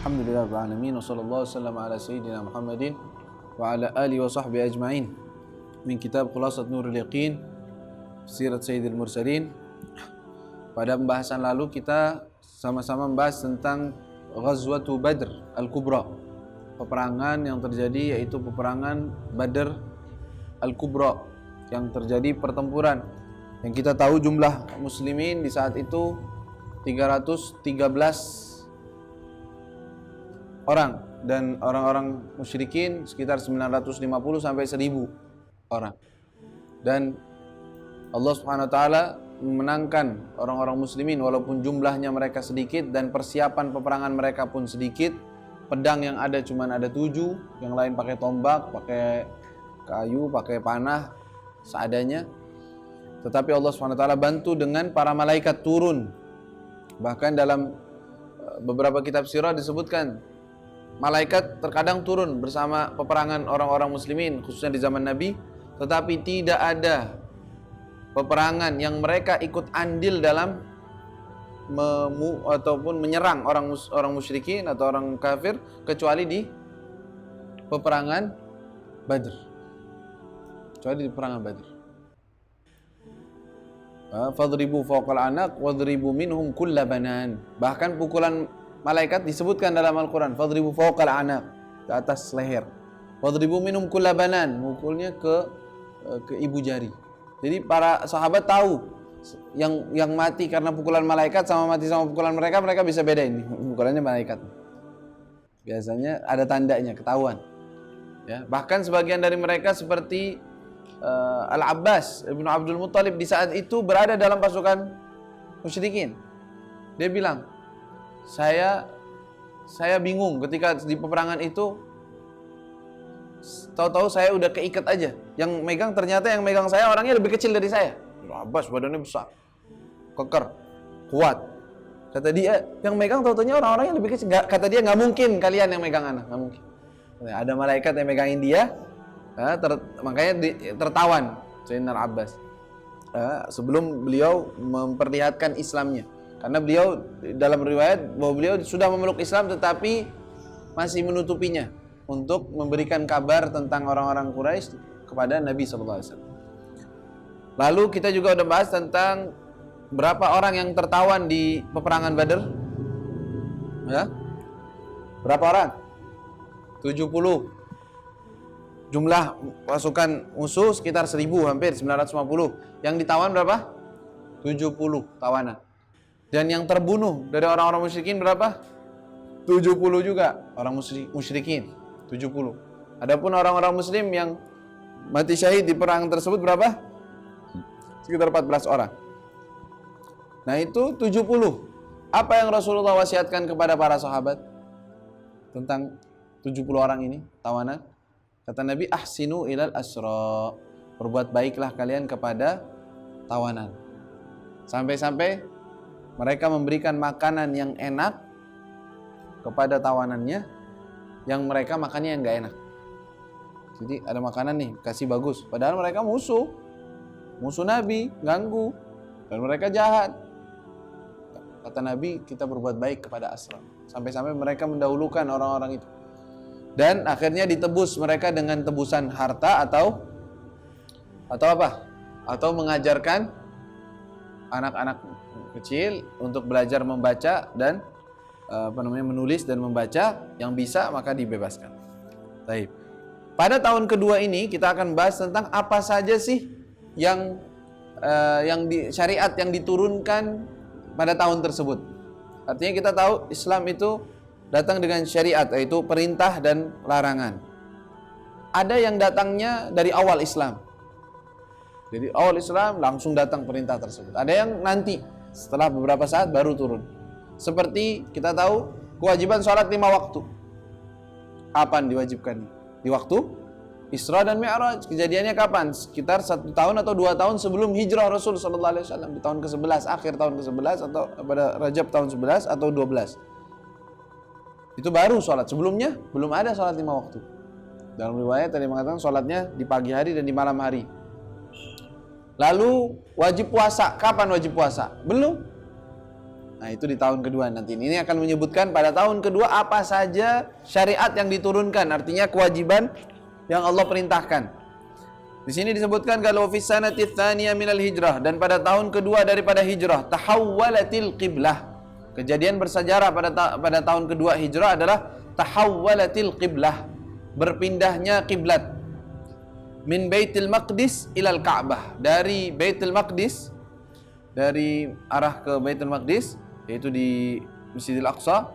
Alhamdulillah rabbil alamin wa sallallahu wasallam ala sayyidina Muhammadin wa ala alihi wa sahbihi ajma'in. Min kitab Khulasat Nurul Yaqin Sirat Sayyidil Mursalin. Pada pembahasan lalu kita sama-sama membahas tentang Ghazwatu Badr Al-Kubra, peperangan yang terjadi, yaitu peperangan Badr Al-Kubra, yang terjadi pertempuran yang kita tahu jumlah muslimin di saat itu 313 orang dan orang-orang musyrikin sekitar 950 sampai 1000 orang. Dan Allah Subhanahu wa taala memenangkan orang-orang muslimin walaupun jumlahnya mereka sedikit dan persiapan peperangan mereka pun sedikit. Pedang yang ada cuma ada 7, yang lain pakai tombak, pakai kayu, pakai panah seadanya. Tetapi Allah Subhanahu wa taala bantu dengan para malaikat turun. Bahkan dalam beberapa kitab sirah disebutkan malaikat terkadang turun bersama peperangan orang-orang muslimin khususnya di zaman Nabi, tetapi tidak ada peperangan yang mereka ikut andil dalam ataupun menyerang orang musyrikin atau orang kafir kecuali di peperangan Badr. Kecuali di peperangan Badr. Fadribu fawqal anaq wadribu minhum kulla banan. Bahkan pukulan malaikat disebutkan dalam Al-Quran, fadribu fawqal anaq, ke atas leher. Wadribu minhum kulla banan, mukulnya ke ibu jari. Jadi para sahabat tahu yang mati karena pukulan malaikat sama mati sama pukulan mereka bisa bedain. Pukulannya malaikat. Biasanya ada tandanya, ketahuan. Ya, bahkan sebagian dari mereka seperti Al-Abbas Ibnu Abdul Muttalib di saat itu berada dalam pasukan musyrikin. Dia bilang, saya bingung ketika di peperangan itu, tahu-tahu saya udah keikat aja. Ternyata yang megang saya orangnya lebih kecil dari saya. Abbas badannya besar, keker, kuat. Kata dia, yang megang tahu-tahunya orang-orangnya lebih kecil. Kata dia, nggak mungkin kalian yang megang anak, nggak mungkin. Ada malaikat yang megangin dia, makanya tertawan Sayyidina Abbas sebelum beliau memperlihatkan Islamnya. Karena beliau dalam riwayat bahwa beliau sudah memeluk Islam tetapi masih menutupinya untuk memberikan kabar tentang orang-orang Quraisy kepada Nabi SAW. Lalu kita juga udah bahas tentang berapa orang yang tertawan di peperangan Badr. Ya? Berapa orang? 70. Jumlah pasukan musuh sekitar 1000, hampir 950. Yang ditawan berapa? 70 tawanan. Dan yang terbunuh dari orang-orang musyrikin berapa? 70 juga orang musyrikin, 70. Adapun orang-orang muslim yang mati syahid di perang tersebut berapa? Sekitar 14 orang. Nah itu 70. Apa yang Rasulullah wasiatkan kepada para sahabat tentang 70 orang ini tawanan? Kata Nabi, ahsinu ilal asra, berbuat baiklah kalian kepada tawanan. Sampai-sampai mereka memberikan makanan yang enak kepada tawanannya, yang mereka makannya yang gak enak. Jadi ada makanan nih, kasih bagus, padahal mereka musuh Nabi, ganggu, dan mereka jahat. Kata Nabi, kita berbuat baik kepada asra. Sampai-sampai mereka mendahulukan orang-orang itu. Dan akhirnya ditebus mereka dengan tebusan harta atau apa? Atau mengajarkan anak-anak kecil untuk belajar membaca dan menulis dan membaca. Yang bisa maka dibebaskan. Baik. Pada tahun kedua ini kita akan bahas tentang apa saja sih yang syariat yang diturunkan pada tahun tersebut. Artinya kita tahu Islam itu datang dengan syariat, yaitu perintah dan larangan. Ada yang datangnya dari awal Islam. Jadi awal Islam langsung datang perintah tersebut. Ada yang nanti setelah beberapa saat baru turun. Seperti kita tahu kewajiban sholat 5 waktu. Kapan diwajibkan? Di waktu Isra dan Mi'raj. Kejadiannya kapan? Sekitar 1 tahun atau 2 tahun sebelum hijrah Rasul SAW. Di tahun ke-11, akhir tahun ke-11 atau pada Rajab tahun 11 atau 12. Itu baru sholat. Sebelumnya belum ada sholat 5 waktu. Dalam riwayat tadi mengatakan sholatnya di pagi hari dan di malam hari. Lalu wajib puasa. Kapan wajib puasa? Belum. Nah itu di tahun kedua nanti. Ini akan menyebutkan pada tahun kedua apa saja syariat yang diturunkan, artinya kewajiban yang Allah perintahkan. Di sini disebutkan kalau fi sanati tsaniyah minal hijrah, dan pada tahun kedua daripada hijrah, tahawwalatil qiblah. Kejadian bersejarah pada tahun kedua hijrah adalah tahawwalatil qiblah, berpindahnya kiblat. Min Baitul Maqdis ilal Ka'bah, dari Baitul Maqdis, dari arah ke Baitul Maqdis, yaitu di Masjidil Aqsa,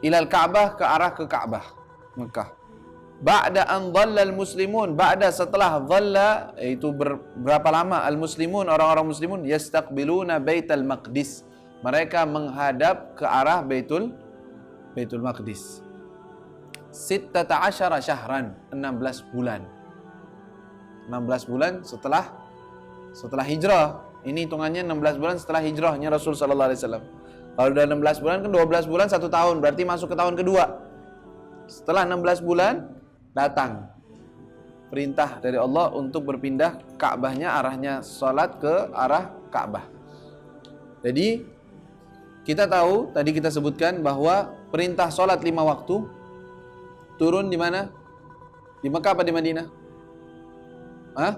ilal Ka'bah, ke arah ke Ka'bah Mekah. Ba'da an dhallal muslimun, ba'da setelah dhalla, yaitu berapa lama, al muslimun, orang-orang muslimun, yastaqbiluna Baitul Maqdis, mereka menghadap ke arah Baitul Maqdis. 16 syahran, 16 bulan. 16 bulan setelah hijrah. Ini hitungannya 16 bulan setelah hijrahnya Rasul sallallahu alaihi wasallam. Kalau udah 16 bulan kan 12 bulan 1 tahun, berarti masuk ke tahun kedua. Setelah 16 bulan datang perintah dari Allah untuk berpindah Ka'bahnya, arahnya salat ke arah Ka'bah. Jadi kita tahu, tadi kita sebutkan bahwa perintah salat 5 waktu turun di mana? Di Mekah apa di Madinah? Hah?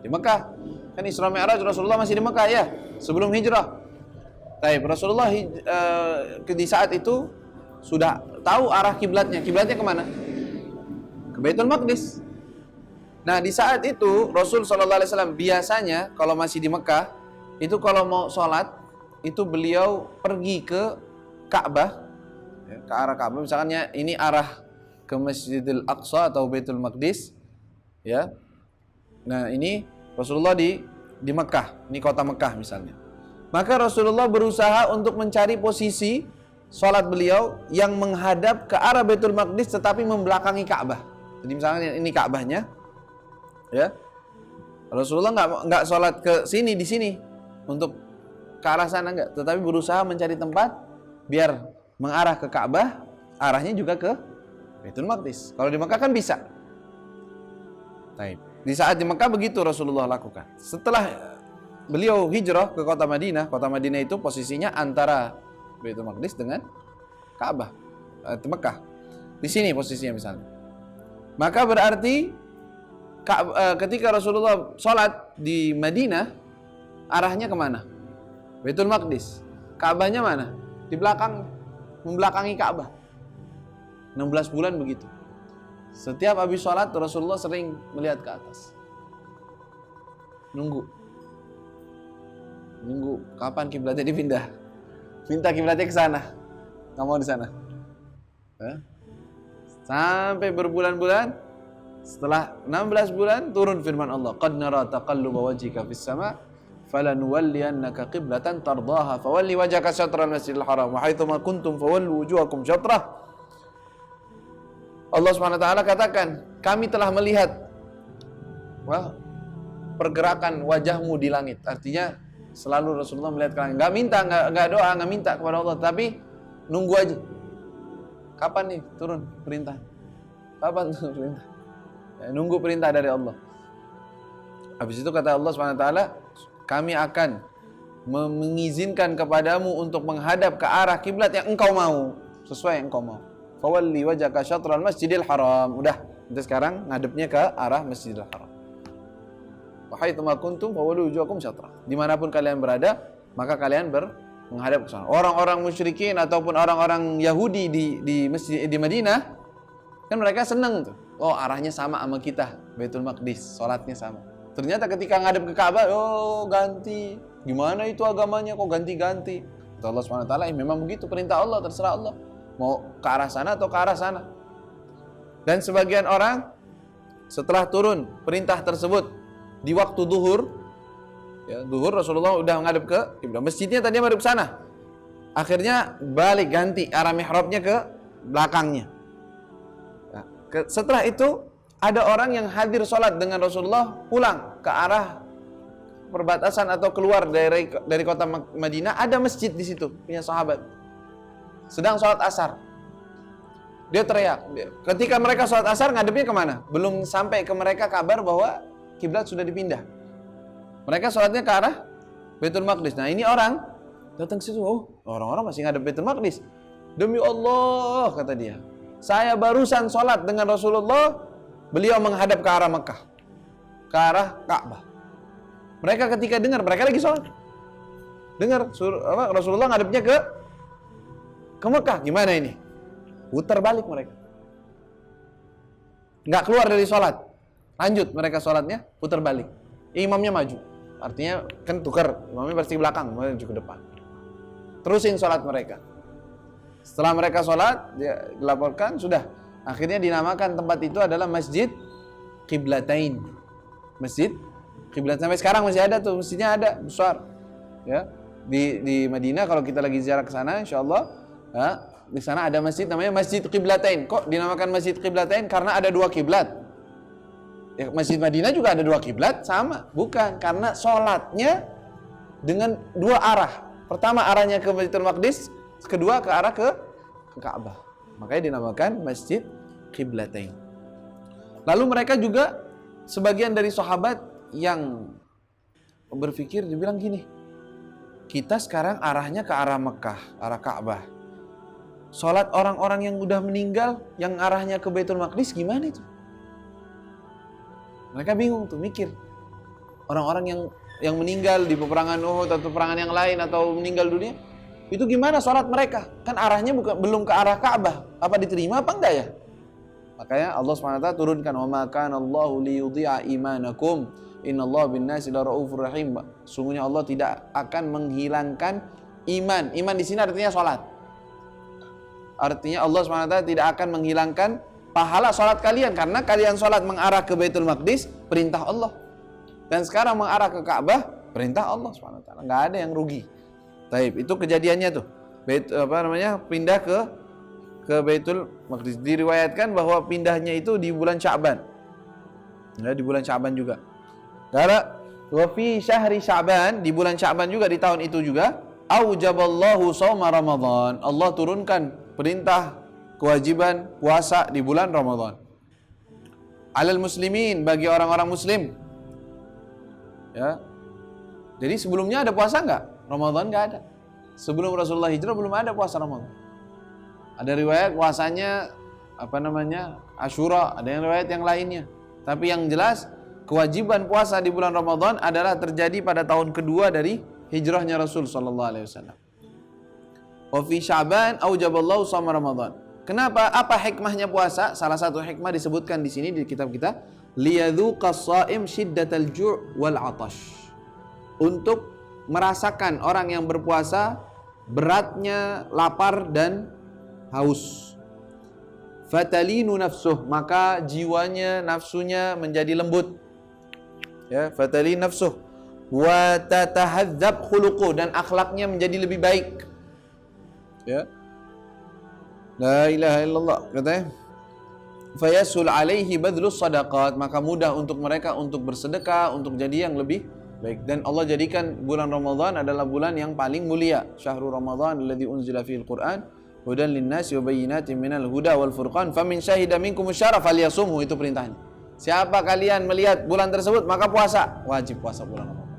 Di Mekah. Kan Isra Mi'raj Rasulullah masih di Mekah ya, sebelum hijrah. Baik, Rasulullah di saat itu sudah tahu arah kiblatnya. Kiblatnya kemana? Ke Baitul Maqdis. Nah, di saat itu Rasul sallallahu alaihi wasallam biasanya kalau masih di Mekah, itu kalau mau sholat itu beliau pergi ke Ka'bah, ya, ke arah Ka'bah. Misalnya ini arah ke Masjidil Aqsa atau Baitul Maqdis, ya. Nah, ini Rasulullah di Mekah, ini kota Mekah misalnya. Maka Rasulullah berusaha untuk mencari posisi sholat beliau yang menghadap ke arah Baitul Maqdis tetapi membelakangi Ka'bah. Jadi misalnya ini Ka'bahnya, ya. Rasulullah nggak sholat ke sini, di sini untuk ke arah sana enggak, tetapi berusaha mencari tempat biar mengarah ke Ka'bah, arahnya juga ke Baitul Maqdis. Kalau di Mekah kan bisa. Baik. Di saat di Mekah begitu Rasulullah lakukan. Setelah beliau hijrah ke kota Madinah itu posisinya antara Baitul Maqdis dengan Ka'bah, itu Mekah. Di sini posisinya misalnya. Maka berarti ketika Rasulullah sholat di Madinah, arahnya kemana? Baitul Maqdis. Ka'bahnya mana? Di belakang, membelakangi Ka'bah. 16 bulan begitu. Setiap habis sholat Rasulullah sering melihat ke atas, nunggu kapan kiblatnya dipindah, minta kiblatnya ke sana, nggak mau di sana, sampai berbulan-bulan. Setelah 16 bulan turun firman Allah, qad nara taqalluba wajhika fis sama falanuwalliyannaka qiblatan tardaha fawalli wajhaka syatral masjidil haram wa haitsu ma kuntum fawallu wujuhakum syatrah. Allah SWT katakan, kami telah melihat pergerakan wajahmu di langit. Artinya selalu Rasulullah melihat ke langit. Nggak doa, nggak minta kepada Allah, tapi nunggu aja. Kapan nih turun perintah? Kapan turun perintah? Ya, nunggu perintah dari Allah. Habis itu kata Allah SWT, kami akan mengizinkan kepadamu untuk menghadap ke arah kiblat yang engkau mau, sesuai yang engkau mau. Fawalli wajhaka syatral masjidil haram. Udah, itu sekarang ngadepnya ke arah Masjidil Haram. Wa haitsu ma kuntum fawallu wujuhakum syatrah. Dimanapun kalian berada, maka kalian menghadap ke sana. Orang-orang musyrikin ataupun orang-orang Yahudi di masjid di Madinah, kan mereka seneng tuh. Oh, arahnya sama kita, Baitul Maqdis, salatnya sama. Ternyata ketika ngadep ke Ka'bah, oh ganti. Gimana itu agamanya kok ganti-ganti? Kata Allah SWT, memang begitu perintah Allah, terserah Allah. Mau ke arah sana atau ke arah sana. Dan sebagian orang setelah turun perintah tersebut di waktu duhur, ya, duhur Rasulullah udah menghadap ke kiblat. Masjidnya tadi menghadap ke sana. Akhirnya balik ganti arah mihrabnya ke belakangnya. Nah, setelah itu ada orang yang hadir sholat dengan Rasulullah pulang ke arah perbatasan atau keluar dari kota Madinah, ada masjid di situ punya sahabat. Sedang sholat asar, dia teriak. Ketika mereka sholat asar, ngadepnya kemana? Belum sampai ke mereka kabar bahwa kiblat sudah dipindah. Mereka sholatnya ke arah Baitul Maqdis. Nah, ini orang Datang ke situ, oh orang-orang masih ngadep Baitul Maqdis. Demi Allah, kata dia, saya barusan sholat dengan Rasulullah, beliau menghadap ke arah Mekah, ke arah Ka'bah. Mereka ketika dengar, mereka lagi sholat, dengar Rasulullah ngadepnya ke Mekah, gimana ini? Putar balik mereka, nggak keluar dari sholat, lanjut mereka sholatnya, putar balik. Imamnya maju, artinya kan tukar, imamnya pasti belakang, maju ke depan. Terusin sholat mereka. Setelah mereka sholat, dia dilaporkan, sudah. Akhirnya dinamakan tempat itu adalah Masjid Qiblatain. Masjid Qiblat, sampai sekarang masih ada tuh, masjidnya ada, besar. Ya, di Madinah kalau kita lagi ziarah ke sana, insyaallah, ya, di sana ada masjid namanya Masjid Qiblatain. Kok dinamakan Masjid Qiblatain? Karena ada dua kiblat. Ya, Masjid Madinah juga ada dua kiblat, sama? Bukan, karena sholatnya dengan dua arah. Pertama arahnya ke Baitul Maqdis, kedua ke arah ke Ka'bah. Makanya dinamakan Masjid Qiblatain. Lalu mereka juga sebagian dari sahabat yang berpikir, dibilang gini, kita sekarang arahnya ke arah Mekah, arah Ka'bah. Salat orang-orang yang udah meninggal yang arahnya ke Baitul Maqdis gimana itu? Mereka bingung tuh, mikir. Orang-orang yang meninggal di peperangan Uhud atau peperangan yang lain atau meninggal dunia, itu gimana sholat mereka? Kan arahnya belum ke arah Ka'bah. Apa diterima apa enggak ya? Makanya Allah SWT turunkan, wa ma kana Allahu liyudhi'a imanakum innallaha bin-nasi laraufur rahim. Sungguhnya Allah tidak akan menghilangkan iman. Iman di sini artinya sholat. Artinya Allah SWT tidak akan menghilangkan pahala sholat kalian karena kalian sholat mengarah ke Baitul Maqdis, perintah Allah. Dan sekarang mengarah ke Ka'bah, perintah Allah SWT. Nggak ada yang rugi. Taib, itu kejadiannya tuh. Pindah ke Baitul Maqdis. Diriwayatkan bahwa pindahnya itu di bulan Sya'ban. Ya, di bulan Sya'ban juga. Karena wa fi syahri Sya'ban, di bulan Sya'ban juga, di tahun itu juga, aujaballahu shauma Ramadan. Allah turunkan perintah kewajiban puasa di bulan Ramadan. Alal muslimin, bagi orang-orang muslim. Ya. Jadi sebelumnya ada puasa enggak? Ramadan enggak ada. Sebelum Rasulullah hijrah belum ada puasa Ramadan. Ada riwayat puasanya Asyura, ada yang riwayat yang lainnya. Tapi yang jelas kewajiban puasa di bulan Ramadan adalah terjadi pada tahun kedua dari hijrahnya Rasul sallallahu alaihi wasallam. Wa fi Sya'ban aujaballahu shauma Ramadan. Kenapa? Apa hikmahnya puasa? Salah satu hikmah disebutkan di sini di kitab kita, liyadzuqas shaim syiddatal ju' wal 'atash. Untuk merasakan orang yang berpuasa beratnya lapar dan haus. Fatalinu nafsuh, maka jiwanya, nafsunya menjadi lembut. Ya, fatalin nafsuh wa tatahadzab khuluquh, dan akhlaknya menjadi lebih baik. Ya. La ilaha illallah, katanya. Fayasul alaihi badlus sadaqat, maka mudah untuk mereka untuk bersedekah, untuk jadi yang lebih baik. Dan Allah jadikan bulan Ramadan adalah bulan yang paling mulia. Syahrul Ramadan alladzi unzila fihil Qur'an hudan linnasi wa bayyinatin minal huda wal furqan famin syahida minkum syahra falyasumhu, itu perintahnya. Siapa kalian melihat bulan tersebut maka puasa, wajib puasa bulan Ramadan.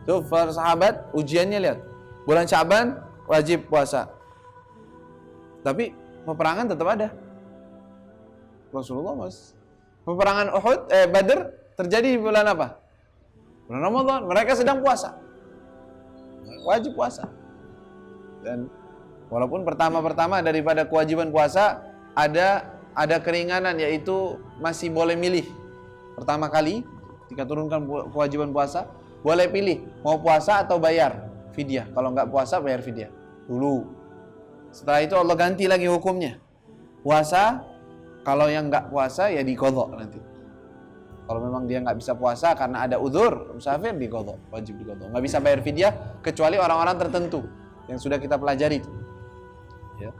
Tuh para sahabat ujiannya, lihat. Bulan Sya'ban wajib puasa. Tapi peperangan tetap ada. Rasulullah peperangan Uhud, Badr terjadi di bulan apa? Bulan Ramadan. Mereka sedang puasa. Wajib puasa. Dan walaupun pertama-pertama daripada kewajiban puasa ada keringanan, yaitu masih boleh milih. Pertama kali ketika turunkan kewajiban puasa, boleh pilih mau puasa atau bayar fidyah. Kalau nggak puasa bayar fidyah dulu. Setelah itu Allah ganti lagi hukumnya. Puasa, kalau yang nggak puasa ya diqadha nanti. Kalau memang dia nggak bisa puasa karena ada uzur, musafir, diqadha, wajib diqadha. Nggak bisa bayar fidyah kecuali orang-orang tertentu yang sudah kita pelajari itu. Ya.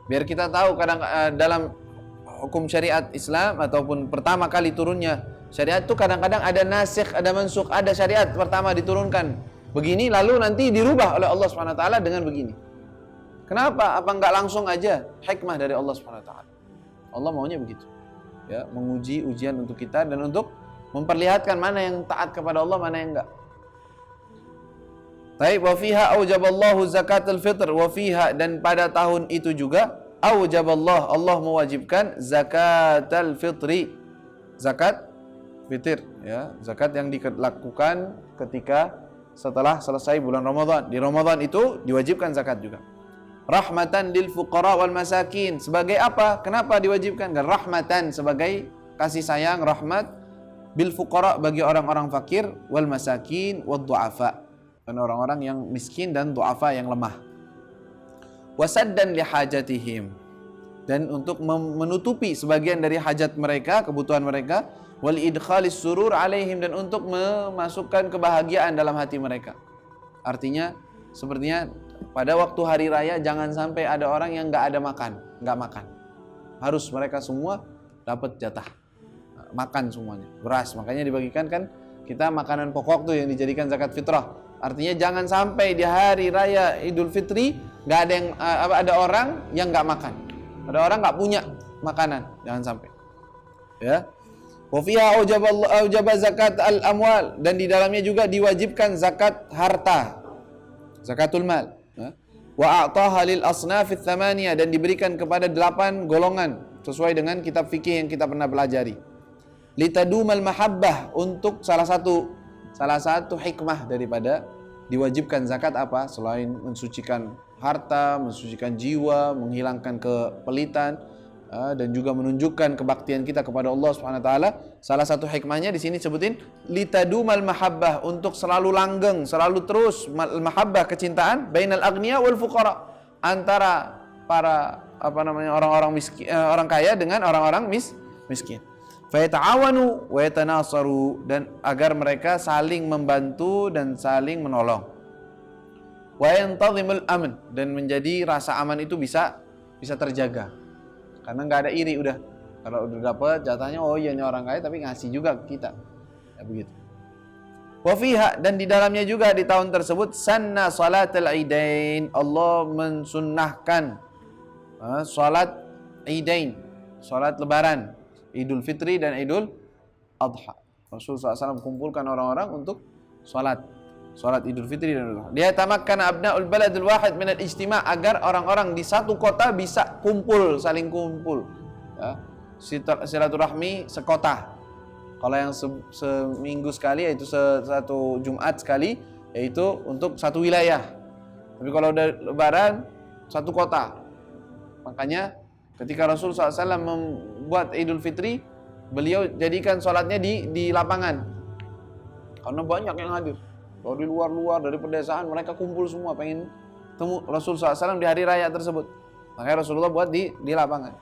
Biar kita tahu kadang dalam hukum syariat Islam ataupun pertama kali turunnya syariat itu kadang-kadang ada nasikh, ada mansukh, ada syariat pertama diturunkan begini lalu nanti dirubah oleh Allah SWT dengan begini. Kenapa? Apa enggak langsung aja? Hikmah dari Allah SWT. Allah maunya begitu. Ya, menguji ujian untuk kita dan untuk memperlihatkan mana yang taat kepada Allah, mana yang enggak. Taib wa fiha aujaballahu zakatul fitr wa fiha, dan pada tahun itu juga aujaballah, Allah mewajibkan zakatul fitri, zakat fitir, ya, zakat yang dilakukan ketika setelah selesai bulan Ramadan. Di Ramadan itu diwajibkan zakat juga. Rahmatan lil fuqara wal masakin. Sebagai apa? Kenapa diwajibkan? Rahmatan, sebagai kasih sayang, rahmat, bil fuqara, bagi orang-orang fakir, wal masakin wad du'afa, dan orang-orang yang miskin dan du'afa yang lemah. Wasaddan li hajatihim, dan untuk menutupi sebagian dari hajat mereka, kebutuhan mereka, wal idkhalis surur alaihim, dan untuk memasukkan kebahagiaan dalam hati mereka. Artinya sepertinya pada waktu hari raya jangan sampai ada orang yang nggak makan. Harus mereka semua dapat jatah makan semuanya, beras. Makanya dibagikan kan kita makanan pokok tuh yang dijadikan zakat fitrah. Artinya jangan sampai di hari raya Idul Fitri nggak ada yang ada orang yang nggak makan, ada orang nggak punya makanan, jangan sampai. Ya. Wa fiha aujaba zakat al-amwal, dan di dalamnya juga diwajibkan zakat harta, zakatul mal. Wa a'taha lil asnafits tsamaniyah, dan diberikan kepada 8 golongan sesuai dengan kitab fikih yang kita pernah pelajari. Litadumal mahabbah, untuk salah satu hikmah daripada diwajibkan zakat apa? Selain mensucikan harta, mensucikan jiwa, menghilangkan kepelitan, dan juga menunjukkan kebaktian kita kepada Allah Subhanahu wa taala. Salah satu hikmahnya di sini sebutin litadumal mahabbah, untuk selalu langgeng, selalu terus mahabbah, kecintaan, bainal aghniya wal fuqara, antara para orang-orang miskin, orang kaya dengan orang-orang miskin. Fa yata'awanu wa yatanasaru, dan agar mereka saling membantu dan saling menolong. Wa yantazimul amn, dan menjadi rasa aman itu bisa terjaga. Karena nggak ada iri, udah kalau udah dapat jatahnya, oh iya ini orang kaya tapi ngasih juga ke kita, ya begitu. Wa fiha, dan di dalamnya juga di tahun tersebut sanna salatul idain, Allah mensunnahkan salat idain, salat lebaran, Idul Fitri dan Idul Adha. Rasulullah SAW kumpulkan orang-orang untuk salat Idul Fitri dan Idul Adha. Dia tamakkana abnaul baladil wahid min al-ijtima', agar orang-orang di satu kota bisa kumpul, saling kumpul. Ya. Silaturahmi sekota. Kalau yang seminggu sekali, yaitu satu Jumat sekali, yaitu untuk satu wilayah. Tapi kalau udah lebaran, satu kota. Makanya ketika Rasulullah SAW membuat Idul Fitri, beliau jadikan sholatnya di lapangan. Karena banyak yang hadir. Dari luar-luar, dari pedesaan, mereka kumpul semua pengen temu Rasulullah SAW di hari raya tersebut. Makanya Rasulullah buat di lapangan.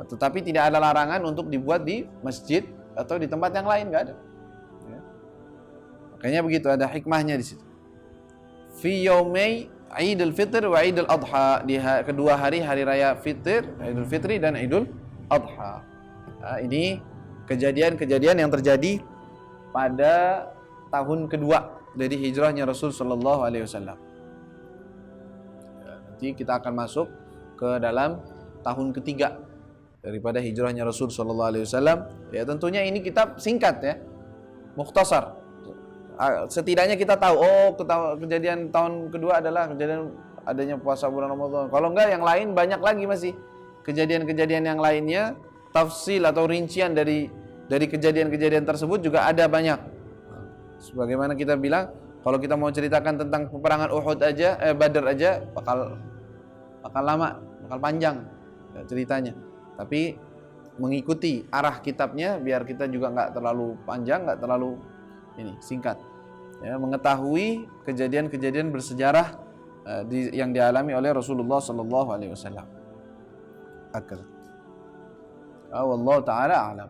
Tetapi tidak ada larangan untuk dibuat di masjid atau di tempat yang lain, nggak ada. Ya. Makanya begitu, ada hikmahnya di situ. Fi yaumai Idul Fitr wa Idul Adha, di kedua hari raya Idul Fitri dan Idul Adha. Ini kejadian-kejadian yang terjadi pada tahun kedua dari hijrahnya Rasul sallallahu alaihi wasallam. Nanti kita akan masuk ke dalam tahun ketiga daripada hijrahnya Rasul sallallahu alaihi wasallam. Ya, tentunya ini kitab singkat ya. Mukhtasar. Setidaknya kita tahu, kejadian tahun kedua adalah kejadian adanya puasa bulan Ramadan. Kalau enggak, yang lain banyak lagi masih kejadian-kejadian yang lainnya, tafsil atau rincian dari kejadian-kejadian tersebut juga ada banyak. Sebagaimana kita bilang, kalau kita mau ceritakan tentang peperangan Uhud aja, Badar aja, bakal lama, bakal panjang ceritanya. Tapi mengikuti arah kitabnya, biar kita juga nggak terlalu panjang, nggak terlalu singkat. Ya, mengetahui kejadian-kejadian bersejarah yang dialami oleh Rasulullah Sallallahu Alaihi Wasallam. Wallahu taala a'lam.